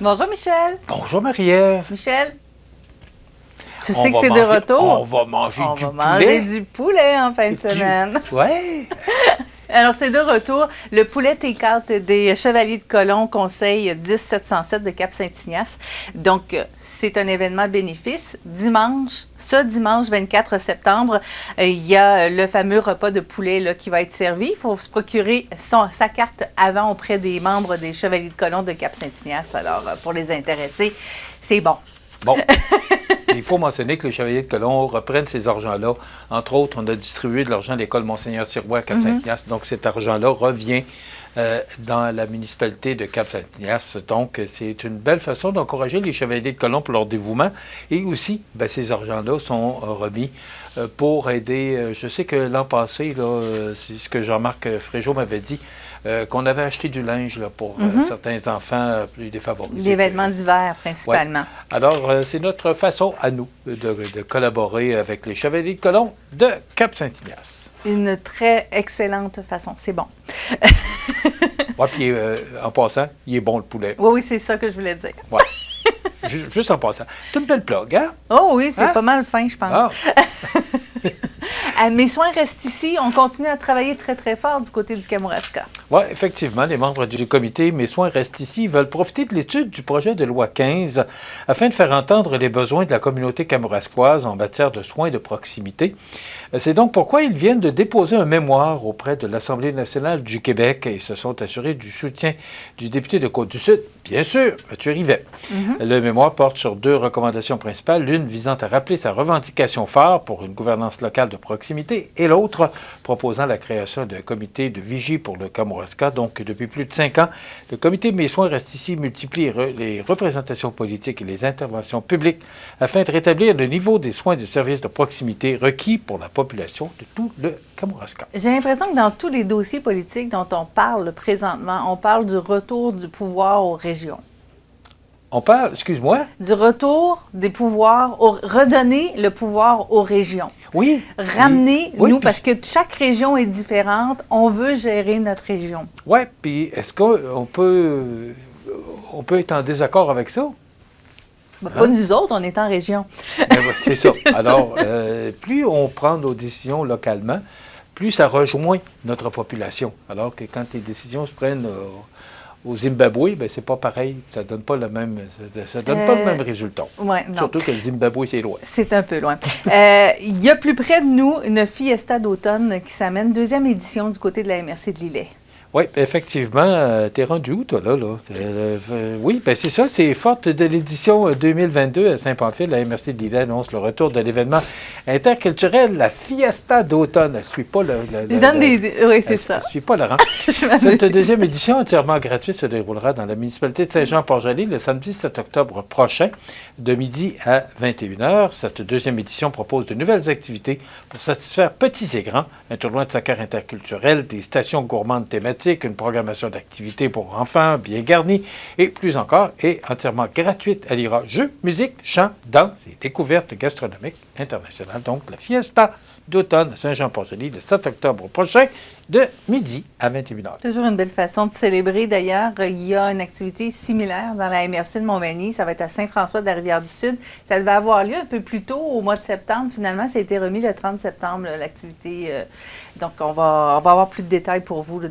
Bonjour Michel. Bonjour Marie-Ève. Michel, tu sais que c'est de retour. On va manger On du va poulet. manger du poulet en fin de semaine. Ouais. Alors, c'est de retour. Le poulet take-out des Chevaliers de Colomb, Conseil 10707 de Cap-Saint-Ignace. Donc, c'est un événement bénéfice. Ce dimanche 24 septembre, il y a le fameux repas de poulet là, qui va être servi. Il faut se procurer sa carte avant auprès des membres des Chevaliers de Colomb de Cap-Saint-Ignace. Alors, pour les intéressés, c'est bon. Bon. Il faut mentionner que les Chevaliers de Colomb reprennent ces argents-là. Entre autres, on a distribué de l'argent à l'école Monseigneur-Sirois à Cap-Saint-Ignace. Donc, cet argent-là revient dans la municipalité de Cap-Saint-Ignace. Donc, c'est une belle façon d'encourager les Chevaliers de Colomb pour leur dévouement. Et aussi, ces argents-là sont remis pour aider. Je sais que l'an passé, c'est ce que Jean-Marc Fréjot m'avait dit, qu'on avait acheté du linge là, pour certains enfants plus défavorisés. Les vêtements d'hiver, principalement. Ouais. Alors, c'est notre façon à nous de collaborer avec les Chevaliers de Colomb de Cap-Saint-Ignace. Une très excellente façon. C'est bon. Oui, puis en passant, il est bon le poulet. Oui, c'est ça que je voulais dire. Ouais. Juste en passant. C'est une belle plug, hein? Oh oui, c'est pas mal fin, je pense. Ah. Mes soins restent ici. On continue à travailler très, très fort du côté du Kamouraska. Oui, effectivement, les membres du comité Mes soins restent ici veulent profiter de l'étude du projet de loi 15 afin de faire entendre les besoins de la communauté kamouraskoise en matière de soins de proximité. C'est donc pourquoi ils viennent de déposer un mémoire auprès de l'Assemblée nationale du Québec et se sont assurés du soutien du député de Côte-du-Sud, bien sûr, Mathieu Rivet. Le mémoire porte sur 2 recommandations principales, l'une visant à rappeler sa revendication phare pour une gouvernance locale de proximité et l'autre proposant la création d'un comité de vigie pour le Kamouraska. Donc, depuis plus de 5 ans, le comité Mes soins reste ici multiplie les représentations politiques et les interventions publiques afin de rétablir le niveau des soins de services de proximité requis pour la population de tout le Kamouraska. J'ai l'impression que dans tous les dossiers politiques dont on parle présentement, on parle du retour du pouvoir aux régions. On parle, excuse-moi? Du retour des pouvoirs, redonner le pouvoir aux régions. Oui. Ramener, oui, nous, parce que chaque région est différente, on veut gérer notre région. Oui, puis est-ce qu'on peut être en désaccord avec ça? Pas nous autres, on est en région. C'est ça. Alors, plus on prend nos décisions localement, plus ça rejoint notre population. Alors que quand les décisions se prennent au Zimbabwe, c'est pas pareil. Ça donne pas le même, ça donne pas le même résultat. Ouais, non. Surtout que le Zimbabwe, c'est loin. C'est un peu loin. Il y a plus près de nous une fiesta d'automne qui s'amène, 2e édition du côté de la MRC de Lillet. Oui, effectivement. T'es rendu où, toi, là? Oui, c'est ça. C'est forte de l'édition 2022 à Saint-Pamphile. La MRC de Lillet annonce le retour de l'événement interculturel, la Fiesta d'automne. Elle ne suit pas le... Oui, c'est ça. Elle ne suit pas le rang. Cette 2e édition entièrement gratuite se déroulera dans la municipalité de Saint-Jean-Port-Joli le samedi 7 octobre prochain, de midi à 21h. Cette 2e édition propose de nouvelles activités pour satisfaire petits et grands, un tournoi de soccer interculturel, des stations gourmandes thématiques, une programmation d'activités pour enfants bien garnie et plus encore, et entièrement gratuite. Elle ira jeux, musique, chant, danse et découvertes gastronomiques internationales. Donc, la Fiesta d'automne à Saint-Jean-Port-Joli le 7 octobre prochain de midi à 21h. Toujours une belle façon de célébrer. D'ailleurs, il y a une activité similaire dans la MRC de Montmagny. Ça va être à Saint-François de la Rivière-du-Sud. Ça devait avoir lieu un peu plus tôt, au mois de septembre. Finalement, ça a été remis le 30 septembre, l'activité. Donc, on va avoir plus de détails pour vous là,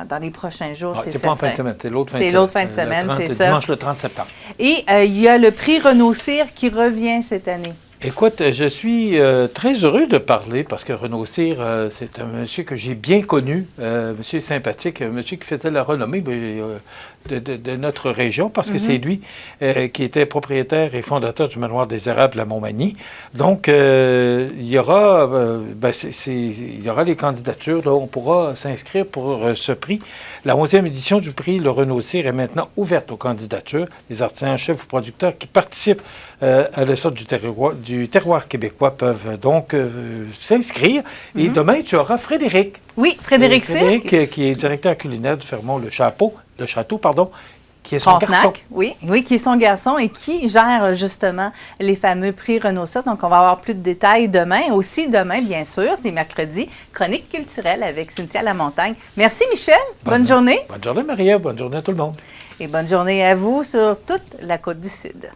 dans les prochains jours. C'est pas en fin de semaine, c'est l'autre fin de semaine. C'est l'autre fin de semaine, c'est ça. Dimanche le 30 septembre. Et il y a le prix Renaud-Cyr qui revient cette année. Écoute, je suis très heureux de parler parce que Renaud Cyr, c'est un monsieur que j'ai bien connu, monsieur sympathique, un monsieur qui faisait la renommée de notre région parce que c'est lui qui était propriétaire et fondateur du Manoir des Érables à Montmagny. Donc, il y aura les candidatures, là, on pourra s'inscrire pour ce prix. La 11e édition du prix Le Renaud Cyr est maintenant ouverte aux candidatures. Les artisans, chefs ou producteurs qui participent à l'essor du terroir québécois peuvent donc s'inscrire. Et demain, tu auras Frédéric. Oui, Frédéric Cyr, qui est directeur culinaire du Fermont Le Château, Qui est son garçon. Oui, qui est son garçon et qui gère justement les fameux prix Renault-Ça. Donc, on va avoir plus de détails demain. Aussi, demain, bien sûr, c'est mercredi, chronique culturelle avec Cynthia Lamontagne. Merci, Michel. Bonne journée. Bonne journée, Maria. Bonne journée à tout le monde. Et bonne journée à vous sur toute la Côte-du-Sud.